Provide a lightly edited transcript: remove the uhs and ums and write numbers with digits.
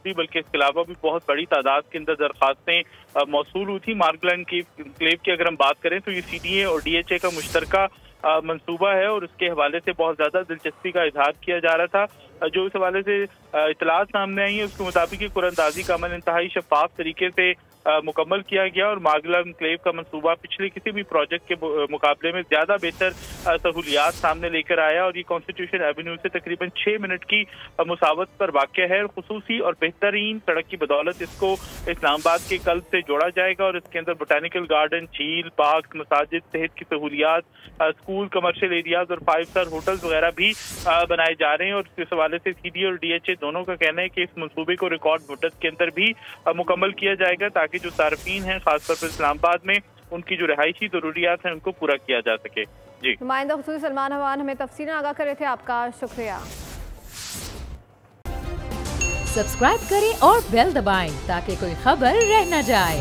दूसरी बल्कि इसके अलावा भी बहुत बड़ी तादाद के अंदर दरख्वास्तें मौसूल हुई थी। मार्गला एनक्लेव की अगर हम बात करें तो ये CDA और DHA का मुश्तरका मंसूबा है और उसके हवाले से बहुत ज्यादा दिलचस्पी का इजहार किया जा रहा था। जो इस हवाले से इतलात सामने आई है उसके मुताबिक कुरानंदाजी का अमल इंतहाई शफाफ तरीके से मुकम्मल किया गया और मार्गला एनक्लेव का मंसूबा पिछले किसी भी प्रोजेक्ट के मुकाबले में ज्यादा बेहतर सहूलियात सामने लेकर आया और ये कॉन्स्टिट्यूशन एवेन्यू से तकरीबन 6 मिनट की मुसावत पर वाक़या है। खुसूसी और बेहतरीन सड़क की बदौलत इसको इस्लामाबाद के कल्ब से जोड़ा जाएगा और इसके अंदर बोटानिकल गार्डन, झील, पार्क, मसाजिद, सेहत की सहूलियात, स्कूल, कमर्शियल एरियाज और 5 स्टार होटल्स वगैरह भी बनाए जा रहे हैं। और इस हवाले से CDA और DHA दोनों का कहना है कि इस मंसूबे को रिकॉर्ड मुद्दत के अंदर भी मुकम्मल किया जाएगा ताकि जो सार्फिन हैं खासतौर पर इस्लामाबाद में उनकी जो रहायशी जरूरियात हैं उनको पूरा किया जा सके। जी, नुमाइंदा खुसूसी सलमान अवान हमें तफसीलन आगाह कर रहे थे, आपका शुक्रिया। सब्सक्राइब करें और बेल दबाएं ताकि कोई खबर रह न जाए।